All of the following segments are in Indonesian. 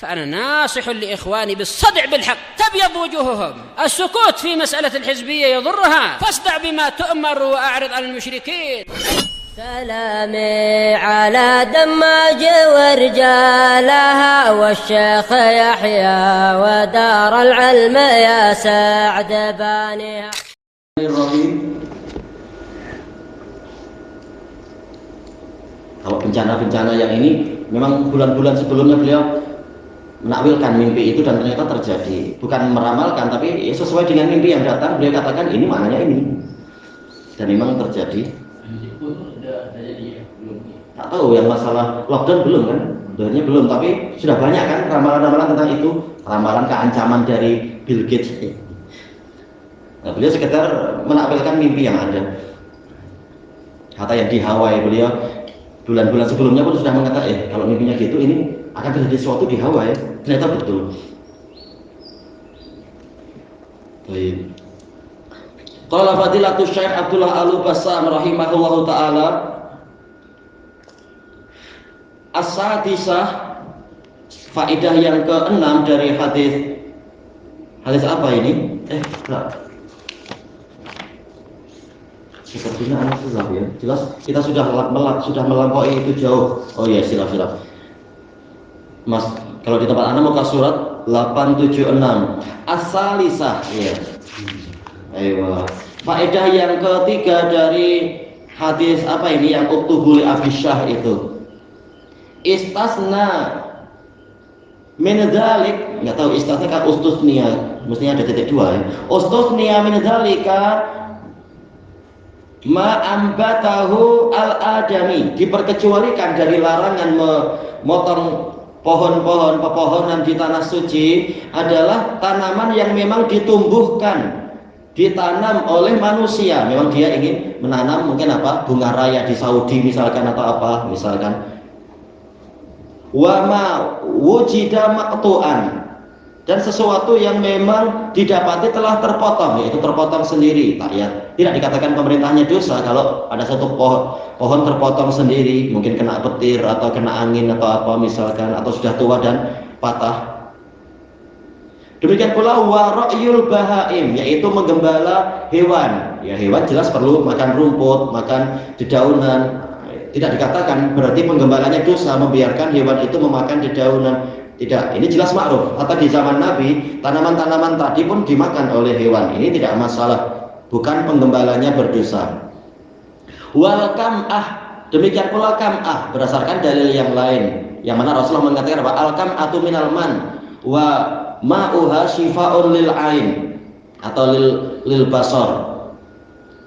فأنا ناصح لإخواني بالصدع بالحق تبيض وجوههم. السكوت في مسألة الحزبية يضرها، فاصدع بما تؤمر وأعرض عن المشركين. سلامي على دماج ورجالها والشيخ يحيى ودار العلم يا سعد بانيها. Kalau bencana-bencana yang ini memang bulan-bulan sebelumnya beliau menakwilkan mimpi itu dan ternyata terjadi. Bukan meramalkan, tapi sesuai dengan mimpi yang datang beliau katakan ini maknanya ini. Dan memang terjadi. Tak tahu yang masalah lockdown belum kan? Sebenarnya belum, tapi sudah banyak kan ramalan-ramalan tentang itu. Ramalan keancaman dari Bill Gates. Nah, beliau sekedar menakwilkan mimpi yang ada. Kata yang di Hawaii beliau bulan-bulan sebelumnya pun sudah mengatakan kalau mimpinya gitu ini akan terjadi sesuatu di Hawaii. Ternyata betul. Baik. Qala fadilatul Syekh Abdullah Al-Bassam rahimahullahu taala as-sadisah, faedah yang ke-6 dari hadis apa ini? Sepertinya anak silap ya. Jelas kita sudah melampaui itu jauh. Oh ya, silap. Mas, kalau di tempat Anda muka surat 876. As-salisah ya. Ayo. Faedah yang ketiga dari hadis apa ini yang uktubul Abisyah itu. Istasna min dzalik, enggak tahu istasna kan ustusnia, mestinya ada titik dua ya. Ustusnia min dzalika ma'ambatahu al-adami, diperkecualikan dari larangan memotong pohon-pohon pepohonan di tanah suci adalah tanaman yang memang ditumbuhkan, ditanam oleh manusia. Memang dia ingin menanam mungkin apa, bunga raya di Saudi misalkan atau apa misalkan. Wa ma wujida maqtu'an, dan sesuatu yang memang didapati telah terpotong, yaitu terpotong sendiri. Tidak dikatakan pemerintahnya dosa kalau ada satu pohon terpotong sendiri, mungkin kena petir atau kena angin atau apa misalkan, atau sudah tua dan patah. Demikian pula wa ra'yul bahaim, yaitu menggembala hewan. Ya, hewan jelas perlu makan rumput, makan dedaunan. Tidak dikatakan berarti penggembalanya dosa membiarkan hewan itu memakan dedaunan. Tidak, ini jelas ma'ruf. Atau di zaman Nabi, tanaman-tanaman tadi pun dimakan oleh hewan. Ini tidak masalah. Bukan penggembalanya berdosa. Wal kam'ah, demikian pula kam'ah berdasarkan dalil yang lain. Yang mana Rasulullah mengatakan bahwa al kam'atu minal man wa ma'uha shifa'un lil ain atau lil basar.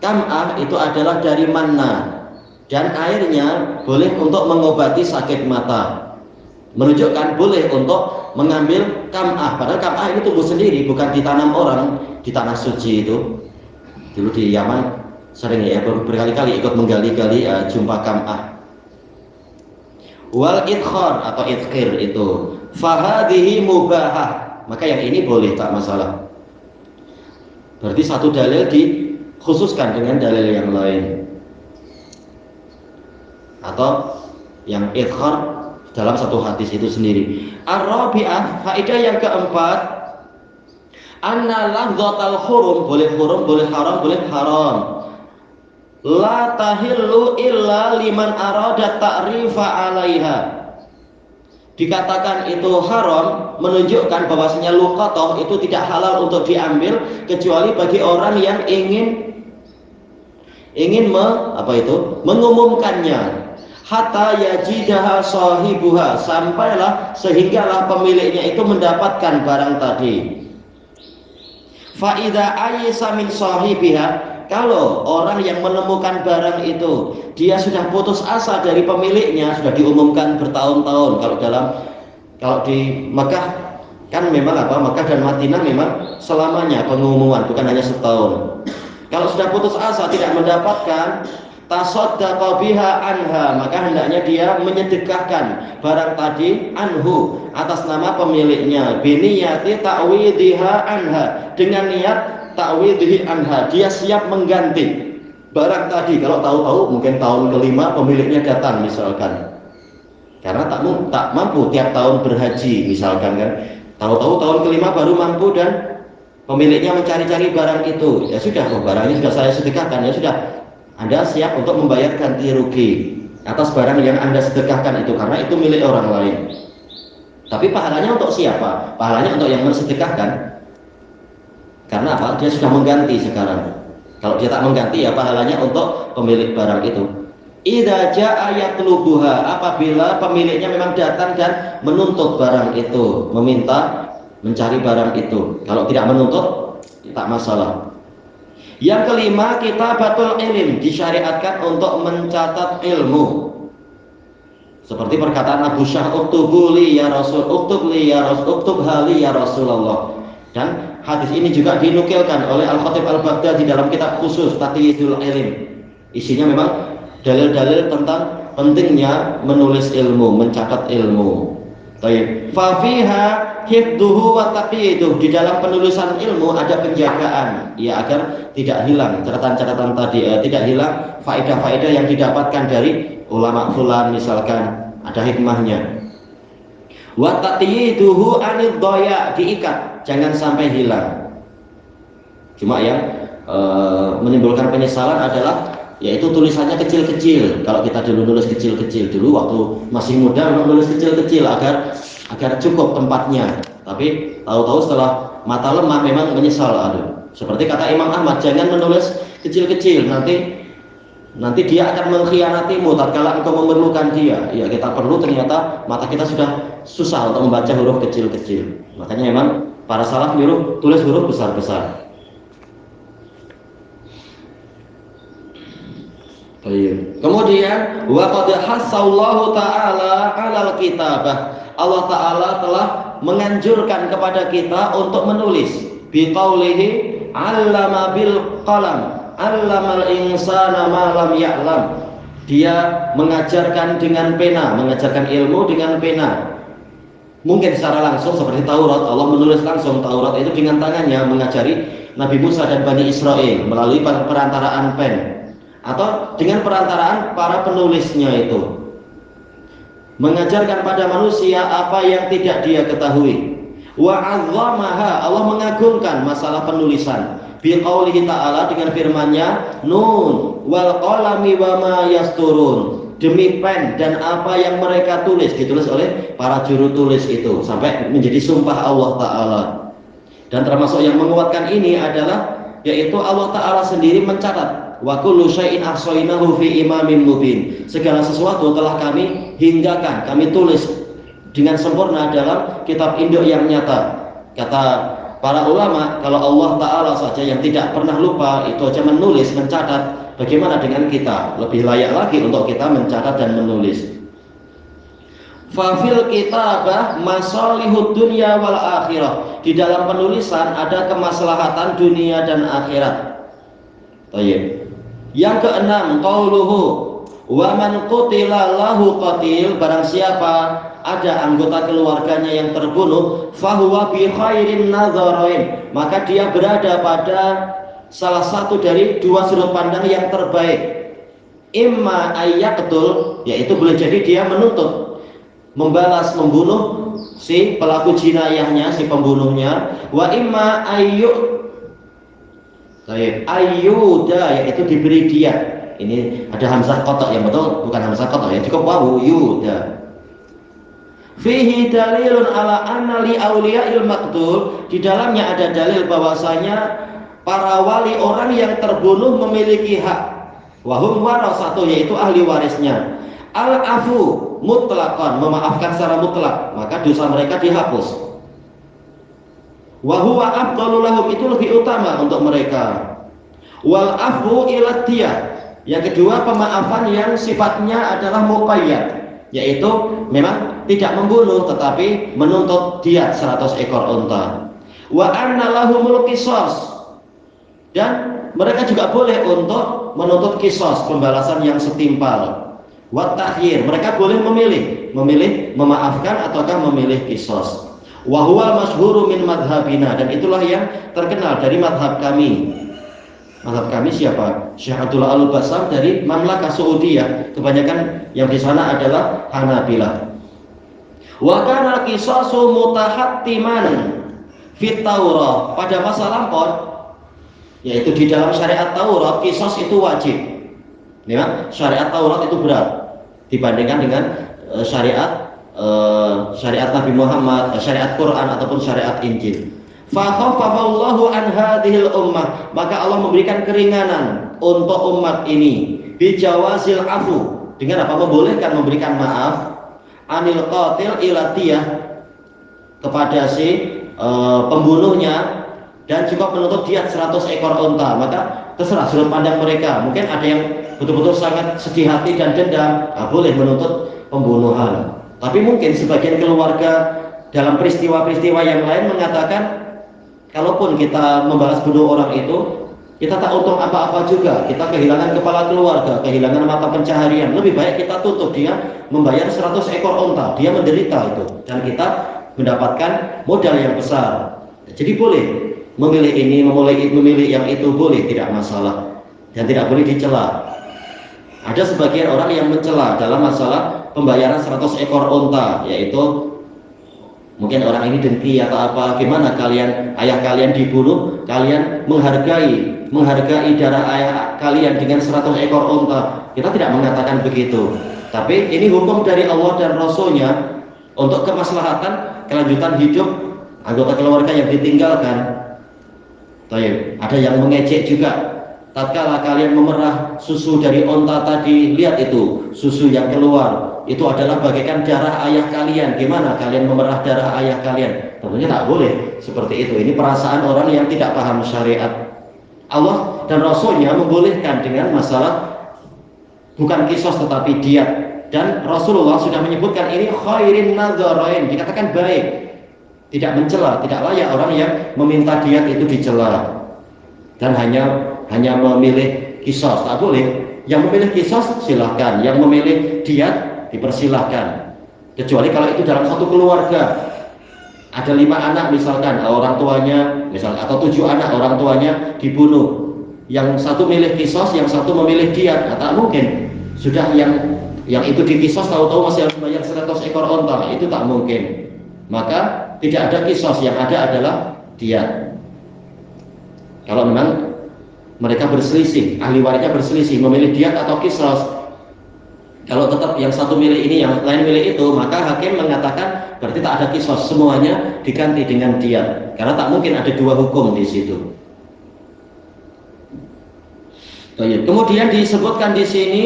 Kam'ah itu adalah dari manna dan airnya boleh untuk mengobati sakit mata. Menunjukkan boleh untuk mengambil kam'ah, padahal kam'ah ini tumbuh sendiri, bukan ditanam orang di tanah suci itu. Dulu di Yaman sering ya berkali-kali ikut menggali-gali jumpa kam'ah. Wal idkhar atau idkhir itu fahadihi mubahah, maka yang ini boleh, tak masalah. Berarti satu dalil dikhususkan dengan dalil yang lain. Atau yang idkhar dalam satu hadis itu sendiri. Ar-rabi'ah, faedah yang keempat, anna lafdhatul hurum, boleh haram, boleh haram. La tahillu illa liman arada ta'rifa 'alaiha. Dikatakan itu haram menunjukkan bahwasanya luqatah itu tidak halal untuk diambil kecuali bagi orang yang ingin mengumumkannya. Hatta yajidaha sahibuha, sampailah sehinggalah pemiliknya itu mendapatkan barang tadi. Fa idza ayisa min sahibiha, kalau orang yang menemukan barang itu dia sudah putus asa dari pemiliknya, sudah diumumkan bertahun-tahun. Kalau di Mekah kan memang Mekah dan Madinah memang selamanya pengumuman, bukan hanya setahun. Kalau sudah putus asa tidak mendapatkan, tasaddaqa biha anha, maka hendaknya dia menyedekahkan barang tadi anhu atas nama pemiliknya, biniyati ta'widhiha anha, dengan niat ta'widhi anha, dia siap mengganti barang tadi. Kalau tahu-tahu mungkin tahun kelima pemiliknya datang misalkan, karena tak mampu tiap tahun berhaji misalkan kan, tahu-tahu tahun kelima baru mampu dan pemiliknya mencari-cari barang itu, ya sudah, barangnya sudah saya sedekahkan, ya sudah, Anda siap untuk membayar ganti rugi atas barang yang Anda sedekahkan itu, karena itu milik orang lain. Tapi pahalanya untuk siapa? Pahalanya untuk yang mensedekahkan. Karena apa? Dia sudah mengganti sekarang. Kalau dia tak mengganti, ya pahalanya untuk pemilik barang itu. Idza jaa yatlubuha, apabila pemiliknya memang datang dan menuntut barang itu, meminta mencari barang itu. Kalau tidak menuntut, tak masalah. Yang kelima, kitabatul ilm, disyariatkan untuk mencatat ilmu. Seperti perkataan Abu Syah, uktub li ya Rasul, uktub li ya Rasul, uktub hali ya Rasulullah. Dan hadis ini juga dinukilkan oleh Al-Khatib Al-Baghdadi dalam kitab khusus Taqyidul Ilm. Isinya memang dalil-dalil tentang pentingnya menulis ilmu, mencatat ilmu. Baik. Fa fiha hifdhuhu wa taqyiduh, di dalam penulisan ilmu ada penjagaan, ya, agar tidak hilang catatan-catatan tadi, tidak hilang faedah-faedah yang didapatkan dari ulama fulan misalkan, ada hikmahnya. Wa taqyiduhu anid dhaya, diikat jangan sampai hilang. Cuma yang menimbulkan penyesalan adalah yaitu tulisannya kecil-kecil. Kalau kita dulu nulis kecil-kecil, dulu waktu masih muda memang nulis kecil-kecil agar cukup tempatnya. Tapi tahu-tahu setelah mata lemah memang menyesal. Seperti kata Imam Ahmad, jangan menulis kecil-kecil, nanti dia akan mengkhianatimu tatkala engkau memerlukan dia. Ya, kita perlu, ternyata mata kita sudah susah untuk membaca huruf kecil-kecil. Makanya memang para salaf nyuruh tulis huruf besar-besar. Kemudian wa qad hasallahu ta'ala 'alal kitabah, Allah Ta'ala telah menganjurkan kepada kita untuk menulis. Biqaulihi 'allama bil qalam 'allamal insana ma lam ya'lam, dia mengajarkan dengan pena, mengajarkan ilmu dengan pena. Mungkin secara langsung seperti Taurat, Allah menulis langsung Taurat itu dengan tangannya, mengajari Nabi Musa dan Bani Israel melalui perantaraan pen, atau dengan perantaraan para penulisnya itu, mengajarkan pada manusia apa yang tidak dia ketahui. Wa 'azzamaha, Allah mengagungkan masalah penulisan. Biqaulihi ta'ala, dengan firman-Nya, nun wal qalami wa ma yasturun, demi pen dan apa yang mereka tulis, ditulis oleh para juru tulis itu, sampai menjadi sumpah Allah Ta'ala. Dan termasuk yang menguatkan ini adalah yaitu Allah Ta'ala sendiri mencatat, wa kullu syai'in ahsaynahu fi imamin mubin, segala sesuatu telah kami hinggakan, kami tulis dengan sempurna dalam kitab induk yang nyata. Kata para ulama, kalau Allah Ta'ala saja yang tidak pernah lupa itu aja menulis, mencatat, bagaimana dengan kita? Lebih layak lagi untuk kita mencatat dan menulis. Fafil kitabah masalihud dunya wal akhirah, di dalam penulisan ada kemaslahatan dunia dan akhirat. Baik. Yang keenam, qauluhu wa man qutila lahu qatil, barang siapa ada anggota keluarganya yang terbunuh, fahuwa bi khairin nadharain, maka dia berada pada salah satu dari dua sudut pandang yang terbaik. Imma ayyaqtul, yaitu boleh jadi dia menuntut, membalas, membunuh si pelaku jinayahnya, si pembunuhnya. Wa imma ayyuda, yaitu diberi dia. Ini ada hamzah qata, yang betul bukan hamzah qata ya, cukup wawu yuda. Fihi dalilun ala anna li awliya'il maqtul, di dalamnya ada dalil bahwasanya para wali orang yang terbunuh memiliki hak. Wahum warasatu, yaitu ahli warisnya. Al-afu mutlaqan, memaafkan secara mutlak, maka dosa mereka dihapus. Wa huwa afdalu lahum, itu lebih utama untuk mereka. Wal afu ila diyah, yang kedua pemaafan yang sifatnya adalah muqayyad, yaitu memang tidak membunuh tetapi menuntut diat 100 ekor unta. Wa anna lahumul qisas, dan mereka juga boleh untuk menuntut qisas, pembalasan yang setimpal. Wa takhyir, mereka boleh memilih memaafkan ataukah memilih qisas. Wa huwal masyhuru min madhabina, dan itulah yang terkenal dari madhab kami. Madhab kami siapa? Syekh Abdullah Al-Bassam dari Mamlakah Saudiyah. Kebanyakan yang di sana adalah Hanabilah. Wa kana qisasu mutahattiman fit Taurah, pada masa lampau, yaitu di dalam syariat Taurat qisas itu wajib. Ya, syariat Taurat itu berat dibandingkan dengan syariat Nabi Muhammad, syariat Quran ataupun syariat Injil. Fa khafafallahu an hadhil ummah, maka Allah memberikan keringanan untuk umat ini bijawazil afu, dengan apa? Membolehkan memberikan maaf anil qatil ila diyah, kepada si pembunuhnya, dan juga menuntut diat 100 ekor unta. Maka terserah sudut pandang mereka. Mungkin ada yang betul-betul sangat sedih hati dan dendam, boleh menuntut pembunuhan. Tapi mungkin sebagian keluarga dalam peristiwa-peristiwa yang lain mengatakan, kalaupun kita membalas bunuh orang itu, kita tak untung apa-apa juga. Kita kehilangan kepala keluarga, kehilangan mata pencaharian. Lebih baik kita tutup dia membayar 100 ekor unta, dia menderita itu, dan kita mendapatkan modal yang besar. Jadi boleh memilih ini, memilih yang itu, boleh, tidak masalah, dan tidak boleh dicela. Ada sebagian orang yang mencela dalam masalah pembayaran 100 ekor unta, yaitu mungkin orang ini dengki atau apa, gimana kalian, ayah kalian dibunuh, kalian menghargai darah ayah kalian dengan 100 ekor unta. Kita tidak mengatakan begitu, tapi ini hukum dari Allah dan Rasulnya untuk kemaslahatan kelanjutan hidup anggota keluarga yang ditinggalkan. Ada yang mengejek juga, tatkala kalian memerah susu dari unta tadi, lihat itu susu yang keluar, itu adalah bagaikan darah ayah kalian. Gimana kalian memerah darah ayah kalian? Tentunya tak boleh seperti itu. Ini perasaan orang yang tidak paham syariat. Allah dan Rasulnya membolehkan dengan masalah bukan kisos tetapi diat, dan Rasulullah sudah menyebutkan ini khairin nadzarain, dikatakan baik, tidak mencela. Tidak layak orang yang meminta diat itu dicela dan hanya memilih kisos, tak boleh. Yang memilih kisos silahkan, yang memilih diat dipersilahkan, kecuali kalau itu dalam satu keluarga ada 5 anak misalkan, orang tuanya misalkan, atau 7 anak orang tuanya dibunuh, yang satu milih kisos, yang satu memilih diat. Tak mungkin sudah yang itu dikisos tahu-tahu masih harus bayar 100 ekor onta, itu tak mungkin. Maka tidak ada kisos, yang ada adalah diat. Kalau memang mereka berselisih, ahli warisnya berselisih memilih diat atau kisos, kalau tetap yang satu milih ini, yang lain milih itu, maka hakim mengatakan berarti tak ada kisos, semuanya diganti dengan diat, karena tak mungkin ada 2 hukum di situ. Kemudian disebutkan di sini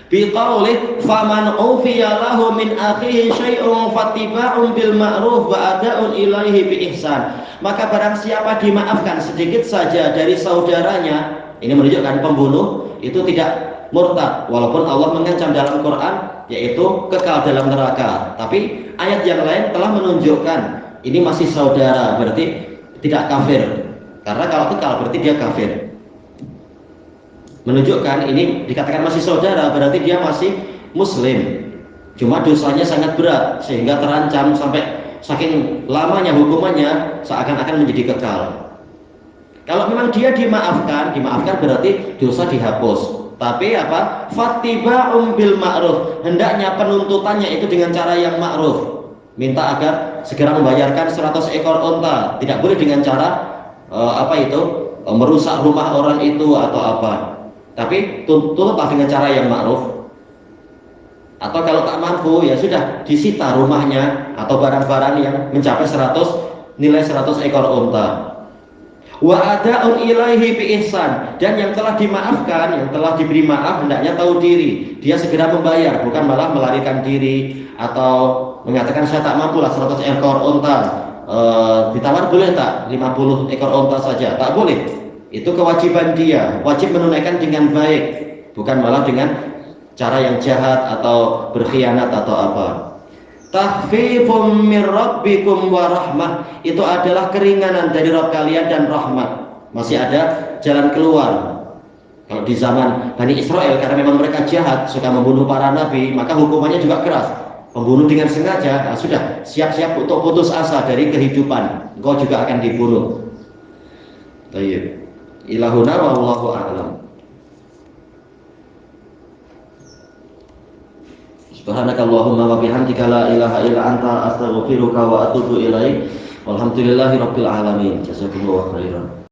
biqaulih faman ufiya lahu min akhihi syai'un fattiba'un bil ma'ruf wa ada'un ilaihi bi ihsan, maka barang siapa dimaafkan sedikit saja dari saudaranya, ini menunjukkan pembunuh itu tidak murtad, walaupun Allah mengancam dalam Quran yaitu kekal dalam neraka. Tapi ayat yang lain telah menunjukkan ini masih saudara, berarti tidak kafir, karena kalau kekal berarti dia kafir. Menunjukkan ini dikatakan masih saudara, berarti dia masih muslim, cuma dosanya sangat berat sehingga terancam sampai saking lamanya hukumannya seakan-akan menjadi kekal. Kalau memang dia dimaafkan berarti dosa dihapus. Tapi apa? Fattiba'un bil ma'ruf, hendaknya penuntutannya itu dengan cara yang ma'ruf, minta agar segera membayarkan 100 ekor unta. Tidak boleh dengan cara merusak rumah orang itu atau apa. Tapi tuntutlah dengan cara yang ma'ruf. Atau kalau tak mampu, ya sudah disita rumahnya atau barang-barang yang mencapai nilai 100 ekor unta. Wa ada'un ilaihi bi ihsan, dan yang telah dimaafkan, yang telah diberi maaf, hendaknya tahu diri, dia segera membayar, bukan malah melarikan diri atau mengatakan saya tak mampu lah 100 ekor unta, ditawar boleh tak 50 ekor unta saja, tak boleh. Itu kewajiban dia, wajib menunaikan dengan baik, bukan malah dengan cara yang jahat atau berkhianat atau apa. Tahfifum min rabbikum wa rahmah, itu adalah keringanan dari Rabb kalian dan rahmat. Masih ada jalan keluar. Kalau di zaman Bani Israel, karena memang mereka jahat, suka membunuh para nabi, maka hukumannya juga keras. Pembunuh dengan sengaja, sudah siap-siap untuk putus asa dari kehidupan, engkau juga akan dibunuh. Baik. Ilahuna wallahu a'lam. Subhanakallahumma wa bihamdika la ilaha illa anta astaghfiruka wa atubu ilaik. Walhamdulillahirabbil alamin. Jazakumullahu khairan.